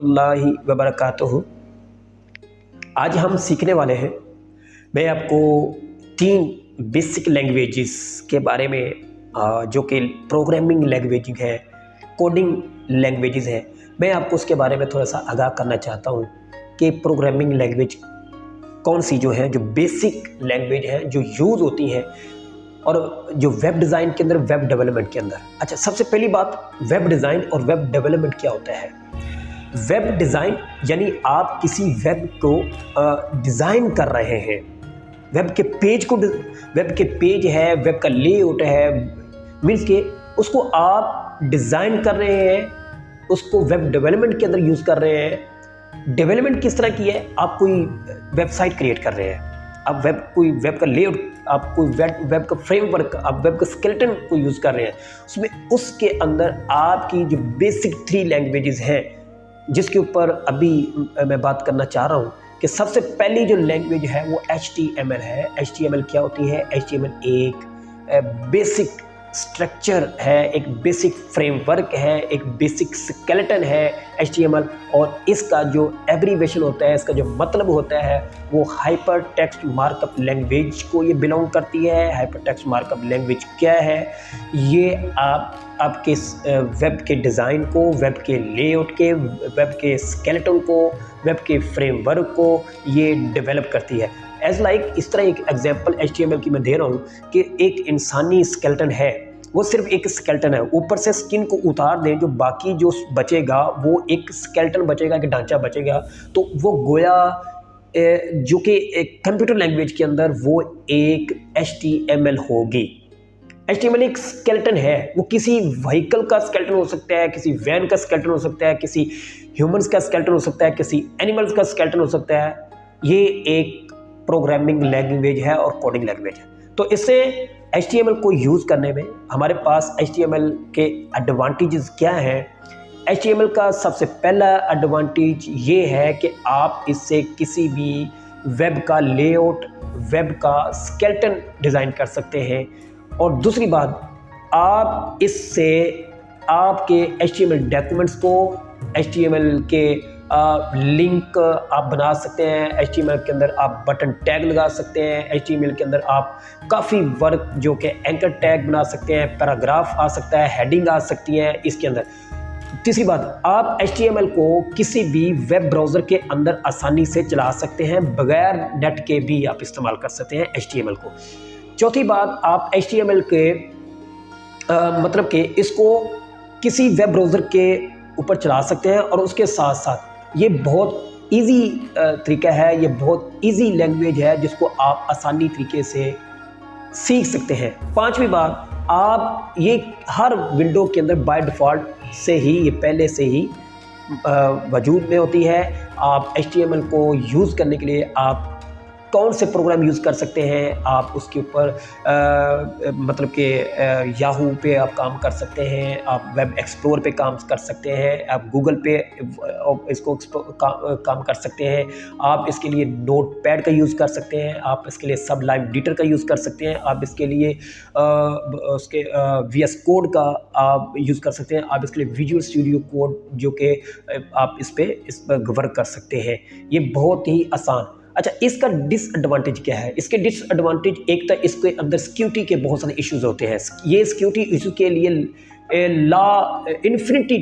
अल्लाहि वबरकातुहू। आज हम सीखने वाले हैं, मैं आपको 3 बेसिक लैंग्वेजेस के बारे में जो कि प्रोग्रामिंग लैंग्वेज है, कोडिंग लैंग्वेजेस है, मैं आपको उसके बारे में थोड़ा सा आगाह करना चाहता हूँ कि प्रोग्रामिंग लैंग्वेज कौन सी जो है, जो बेसिक लैंग्वेज है जो यूज़ होती हैं और जो वेब डिज़ाइन के अंदर, वेब डेवलपमेंट के अंदर। अच्छा, सबसे पहली बात, वेब डिज़ाइन और वेब डेवलपमेंट क्या होता है। वेब डिज़ाइन यानी आप किसी वेब को डिज़ाइन कर रहे हैं, वेब के पेज को, वेब के पेज है, वेब का लेआउट है, मीन्स के उसको आप डिज़ाइन कर रहे हैं, उसको वेब डेवलपमेंट के अंदर यूज़ कर रहे हैं। डेवलपमेंट किस तरह की है, आप कोई वेबसाइट क्रिएट कर रहे हैं, आप कोई वेब का लेआउट, आप कोई वेब का फ्रेमवर्क, आप वेब का स्केलेटन को यूज़ कर रहे हैं, उसमें उसके अंदर आपकी जो बेसिक 3 लैंग्वेजेस हैं जिसके ऊपर अभी मैं बात करना चाह रहा हूँ कि सबसे पहली जो लैंग्वेज है वो HTML है। HTML क्या होती है? HTML एक बेसिक स्ट्रक्चर है, एक बेसिक फ्रेमवर्क है, एक बेसिक स्केलेटन है HTML, और इसका जो एब्रीवेशन होता है, इसका जो मतलब होता है वो हाइपर टेक्स्ट मार्कअप लैंग्वेज को ये बिलोंग करती है। हाइपर टेक्स्ट मार्कअप लैंग्वेज क्या है? ये आपके वेब के डिज़ाइन को, वेब के लेआउट के, वेब के स्केलेटन को, वेब के फ्रेमवर्क को ये डेवलप करती है। एज लाइक इस तरह एक एग्जांपल HTML की मैं दे रहा हूँ कि एक इंसानी स्केलेटन है, वो सिर्फ एक स्केलेटन है, ऊपर से स्किन को उतार दें, जो बाकी जो बचेगा वो एक स्केलेटन बचेगा, एक ढांचा बचेगा, तो वो गोया जो कि एक कंप्यूटर लैंग्वेज के अंदर वो एक HTML होगी। HTML एक स्केलेटन है, वो किसी व्हीकल का स्केलेटन हो सकता है, किसी वैन का स्केलेटन हो सकता है, किसी ह्यूमंस का स्केलेटन हो सकता है, किसी एनिमल्स का स्केलेटन हो सकता है। ये एक प्रोग्रामिंग लैंग्वेज है और कोडिंग लैंग्वेज है। तो इससे HTML को यूज़ करने में हमारे पास HTML के एडवांटेजेस क्या हैं? HTML का सबसे पहला एडवांटेज ये है कि आप इससे किसी भी वेब का लेआउट, वेब का स्केलेटन डिज़ाइन कर सकते हैं। और दूसरी बात, आप इससे आपके HTML डॉक्यूमेंट्स को, HTML के लिंक आप बना सकते हैं, HTML के अंदर आप बटन टैग लगा सकते हैं, HTML के अंदर आप काफ़ी वर्क जो कि एंकर टैग बना सकते हैं, पैराग्राफ आ सकता है, हेडिंग आ सकती है इसके अंदर। तीसरी बात, आप HTML को किसी भी वेब ब्राउज़र के अंदर आसानी से चला सकते हैं, बगैर नेट के भी आप इस्तेमाल कर सकते हैं HTML को। चौथी बात, आप HTML के मतलब कि इसको किसी वेब ब्राउज़र के ऊपर चला सकते हैं, और उसके साथ साथ ये बहुत इजी तरीका है, ये बहुत इजी लैंग्वेज है जिसको आप आसानी तरीके से सीख सकते हैं। पांचवी बात, आप ये हर विंडो के अंदर बाय डिफ़ॉल्ट से ही, ये पहले से ही वजूद में होती है। आप HTML को यूज़ करने के लिए आप कौन से प्रोग्राम यूज़ कर सकते हैं, आप उसके ऊपर मतलब कि याहू पे आप काम कर सकते हैं, आप वेब एक्सप्लोर पे काम कर सकते हैं, आप गूगल पे इसको काम कर सकते हैं, आप इसके लिए नोटपैड का यूज़ कर सकते हैं, आप इसके लिए सबलाइम एडिटर का यूज़ कर सकते हैं, आप इसके लिए उसके VS कोड का आप यूज़ कर सकते हैं, आप इसके लिए विजुअल स्टूडियो कोड जो कि आप इस पर वर्क कर सकते हैं। ये बहुत ही आसान। अच्छा, इसका डिसएडवांटेज क्या है? इसके डिसएडवांटेज, एक तो इसके अंदर सिक्योरिटी के बहुत सारे इश्यूज होते हैं। ये सिक्योरिटी इशू के लिए ला इन्फिनिटी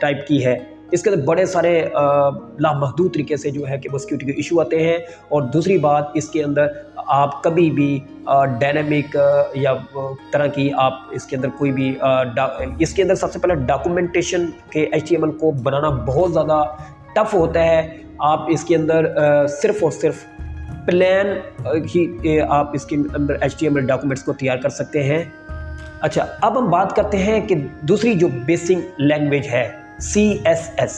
टाइप की है, इसके अंदर बड़े सारे लामहदूद तरीके से जो है कि वो सिक्योरिटी के इशू आते हैं। और दूसरी बात, इसके अंदर आप कभी भी डायनामिक या तरह की आप इसके अंदर कोई भी इसके अंदर सबसे पहले डॉक्यूमेंटेशन के HTML को बनाना बहुत ज़्यादा टफ होता है। आप इसके अंदर सिर्फ और सिर्फ प्लान ही आप इसके अंदर HTML डॉक्यूमेंट्स को तैयार कर सकते हैं। अच्छा, अब हम बात करते हैं कि दूसरी जो बेसिक लैंग्वेज है CSS,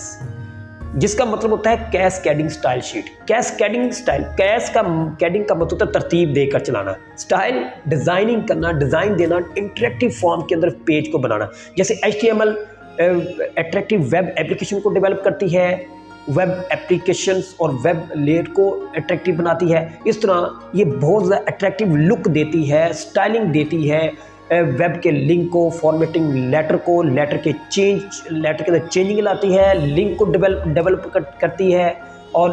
जिसका मतलब होता है cascading style sheet. Cascading style, cascading का मतलब होता है तरतीब देकर चलाना, स्टाइल डिज़ाइनिंग करना, डिज़ाइन देना, इंटरेक्टिव फॉर्म के अंदर पेज को बनाना। जैसे HTML अट्रैक्टिव वेब एप्लीकेशन को डेवलप करती है, वेब एप्लीकेशंस और वेब लेआउट को अट्रैक्टिव बनाती है, इस तरह ये बहुत ज़्यादा अट्रैक्टिव लुक देती है, स्टाइलिंग देती है वेब के लिंक को, फॉर्मेटिंग लेटर को, लेटर के अंदर चेंजिंग लाती है, लिंक को डेवलप करती है, और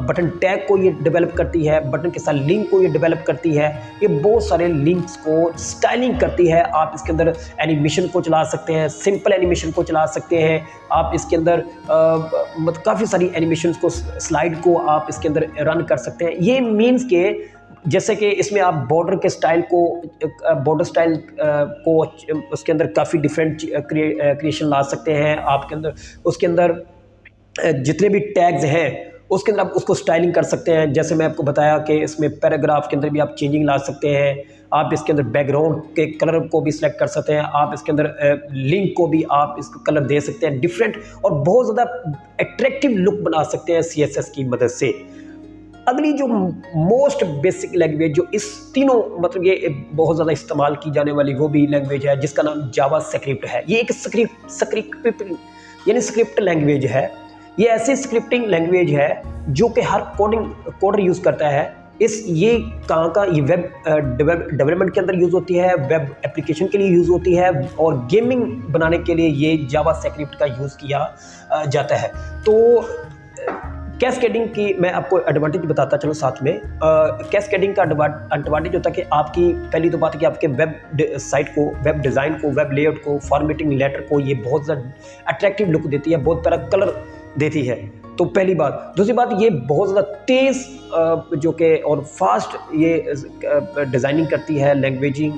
बटन टैग को ये डेवलप करती है, बटन के साथ लिंक को ये डेवलप करती है। ये बहुत सारे लिंक्स को स्टाइलिंग करती है। आप इसके अंदर एनिमेशन को चला सकते हैं, सिंपल एनिमेशन को चला सकते हैं। आप इसके अंदर मतलब काफ़ी सारी एनिमेशन को, स्लाइड को आप इसके अंदर रन कर सकते हैं। ये मीन्स के जैसे कि इसमें आप बॉर्डर के स्टाइल को, बॉर्डर स्टाइल को उसके अंदर काफ़ी डिफरेंट क्रिएशन ला सकते हैं। आपके अंदर उसके अंदर जितने भी टैग्स हैं उसके अंदर आप उसको स्टाइलिंग कर सकते हैं। जैसे मैं आपको बताया कि इसमें पैराग्राफ के अंदर भी आप चेंजिंग ला सकते हैं। आप इसके अंदर बैकग्राउंड के कलर को भी सिलेक्ट कर सकते हैं। आप इसके अंदर लिंक को भी आप इसको कलर दे सकते हैं डिफरेंट, और बहुत ज़्यादा अट्रैक्टिव लुक बना सकते हैं CSS की मदद से। अगली जो मोस्ट बेसिक लैंग्वेज जो इस तीनों मतलब ये बहुत ज़्यादा इस्तेमाल की जाने वाली वो भी लैंग्वेज है जिसका नाम जावास्क्रिप्ट है। ये एक स्क्रिप्ट लैंग्वेज है। ये ऐसी स्क्रिप्टिंग लैंग्वेज है जो कि हर कोडर यूज़ करता है। ये कहाँ का ये वेब डेवलपमेंट के अंदर यूज़ होती है, वेब एप्लीकेशन के लिए यूज़ होती है, और गेमिंग बनाने के लिए ये जावास्क्रिप्ट का यूज़ किया जाता है। तो कैस्केडिंग की मैं आपको एडवांटेज बताता चलो साथ में। कैस्केडिंग का एडवांटेज होता है कि आपकी पहली तो बात है कि आपके वेब साइट को, वेब डिज़ाइन को, वेब लेआउट को, फॉर्मेटिंग लेटर को ये बहुत ज़्यादा अट्रैक्टिव लुक देती है, बहुत तरह कलर देती है। तो पहली बात। दूसरी बात, ये बहुत ज़्यादा तेज़ जो कि और फास्ट ये डिज़ाइनिंग करती है, लैंग्वेजिंग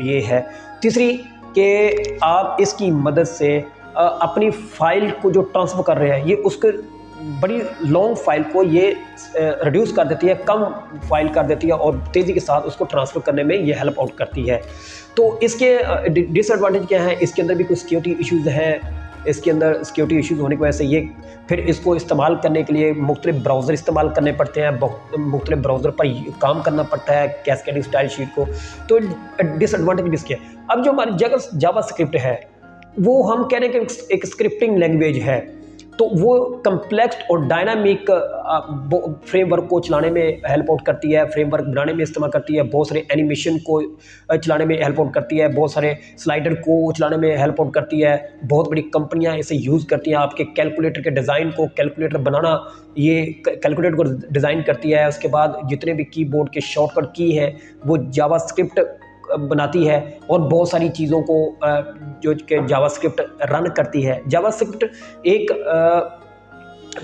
ये है। तीसरी कि आप इसकी मदद से अपनी फ़ाइल को जो ट्रांसफ़र कर रहे हैं, ये उसके बड़ी लॉन्ग फाइल को ये रिड्यूस कर देती है, कम फाइल कर देती है, और तेज़ी के साथ उसको ट्रांसफ़र करने में ये हेल्प आउट करती है। तो इसके डिसएडवांटेज क्या है? इसके अंदर भी कुछ सिक्योरिटी इश्यूज़ हैं। इसके अंदर सिक्योरिटी इश्यूज़ होने की वजह से ये फिर इसको इस्तेमाल करने के लिए मुख्तलिफ ब्राउज़र इस्तेमाल करने पड़ते हैं, मुख्तलिफ ब्राउज़र पर काम करना पड़ता है कैस्केडिंग स्टाइल शीट को। तो डिसएडवांटेज भी इसके। अब जो हमारी जावास्क्रिप्ट है वो हम कह रहे हैं कि एक स्क्रिप्टिंग लैंग्वेज है, तो वो कम्प्लेक्स और डायनामिक फ्रेमवर्क को चलाने में हेल्प आउट करती है, फ्रेमवर्क बनाने में इस्तेमाल करती है, बहुत सारे एनिमेशन को चलाने में हेल्प आउट करती है, बहुत सारे स्लाइडर को चलाने में हेल्प आउट करती है। बहुत बड़ी कंपनियां इसे यूज़ करती हैं। आपके कैलकुलेटर के डिज़ाइन को, कैलकुलेटर बनाना, ये कैलकुलेटर को डिज़ाइन करती है। उसके बाद जितने भी कीबोर्ड के शॉर्टकट की हैं वो जावास्क्रिप्ट बनाती है, और बहुत सारी चीज़ों को जो कि जावास्क्रिप्ट रन करती है। जावास्क्रिप्ट एक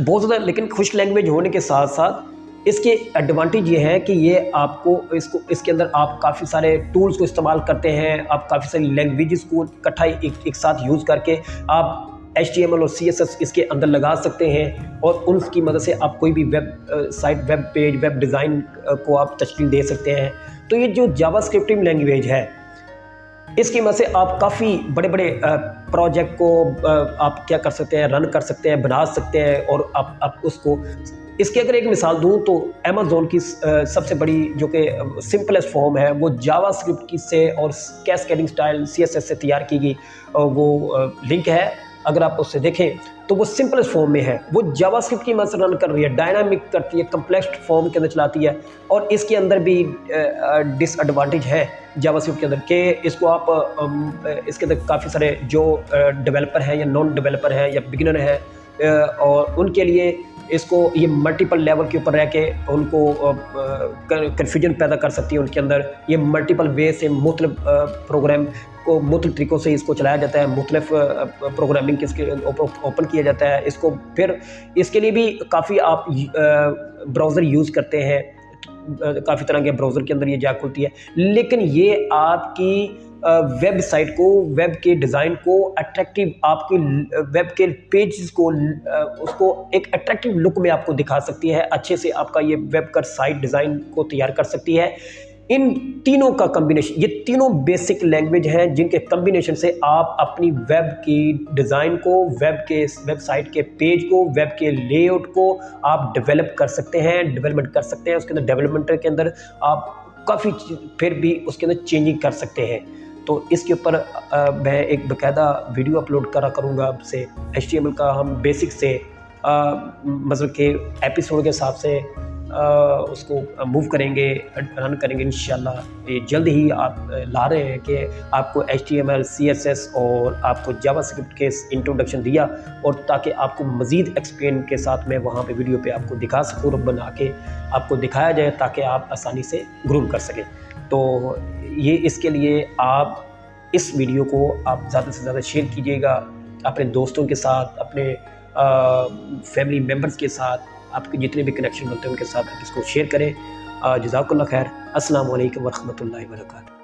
बहुत ज़्यादा लेकिन खुश लैंग्वेज होने के साथ साथ इसके एडवांटेज ये है कि ये आपको इसके अंदर आप काफ़ी सारे टूल्स को इस्तेमाल करते हैं। आप काफ़ी सारी लैंग्वेजेस को इकट्ठा एक साथ यूज़ करके आप HTML और CSS इसके अंदर लगा सकते हैं, और उनकी मदद से आप कोई भी web site, web page, web design को आप तश्कील दे सकते हैं। तो ये जो जावास्क्रिप्टिंग लैंग्वेज है इसकी मदद से आप काफ़ी बड़े बड़े प्रोजेक्ट को आप क्या कर सकते हैं, रन कर सकते हैं, बना सकते हैं, और आप उसको इसकी अगर एक मिसाल दूं तो अमेज़ॉन की सबसे बड़ी जो कि सिंपलेस्ट फॉर्म है वो जावास्क्रिप्ट की से और कैस्केडिंग स्टाइल CSS से तैयार की गई वो लिंक है। अगर आप उससे देखें तो वो सिंपलेस्ट फॉर्म में है, वो जावास्क्रिप्ट की मदद से रन कर रही है, डायनामिक करती है, कम्प्लेक्स फॉर्म के अंदर चलाती है। और इसके अंदर भी डिसएडवांटेज है जावास्क्रिप्ट के अंदर कि इसको आप इसके अंदर काफ़ी सारे जो डेवलपर हैं या नॉन डेवलपर हैं या बिगिनर हैं और उनके लिए इसको ये मल्टीपल लेवल के ऊपर रह के उनको कन्फ्यूजन पैदा कर सकती है। उनके अंदर ये मल्टीपल वे से मुख्तलिफ प्रोग्राम को मुख्तलिफ तरीक़ों से इसको चलाया जाता है, मुख्तलिफ प्रोग्रामिंग के इसके ओपन किया जाता है इसको। फिर इसके लिए भी काफ़ी आप ब्राउज़र यूज़ करते हैं, काफ़ी तरह के ब्राउज़र के अंदर ये जा खुलती है, लेकिन ये आपकी वेबसाइट को, वेब के डिज़ाइन को अट्रैक्टिव, आपकी वेब के पेज को उसको एक अट्रैक्टिव लुक में आपको दिखा सकती है, अच्छे से आपका ये वेब का साइट डिज़ाइन को तैयार कर सकती है। इन तीनों का कम्बिनेशन, ये तीनों बेसिक लैंग्वेज हैं जिनके कम्बिनेशन से आप अपनी वेब की डिज़ाइन को, वेबसाइट के पेज को, वेब के लेआउट को आप डेवलप कर सकते हैं, डेवलपमेंट कर सकते हैं। उसके अंदर डेवलपमेंट के अंदर आप काफ़ी फिर भी उसके अंदर चेंजिंग कर सकते हैं। तो इसके ऊपर मैं एक बाकायदा वीडियो अपलोड करा करूँगा आपसे। HTML का हम बेसिक से मतलब के एपिसोड के हिसाब से उसको मूव करेंगे, रन करेंगे इंशाल्लाह। ये जल्द ही आप ला रहे हैं कि आपको HTML, CSS और आपको जावास्क्रिप्ट के इंट्रोडक्शन दिया, और ताकि आपको मज़ीद एक्सप्लेन के साथ मैं वहाँ पे वीडियो पे आपको दिखा सकूँ, बना के आपको दिखाया जाए ताकि आप आसानी से ग्रूम कर सकें। तो ये इसके लिए आप इस वीडियो को आप ज़्यादा से ज़्यादा शेयर कीजिएगा अपने दोस्तों के साथ, अपने फैमिली मेम्बर्स के साथ, आपके जितने भी कनेक्शन बनते हैं उनके साथ आप इसको शेयर करें। जज़ाकुल्लाह खैर। अस्सलामु अलैकुम व रहमतुल्लाहि व बरकातहू।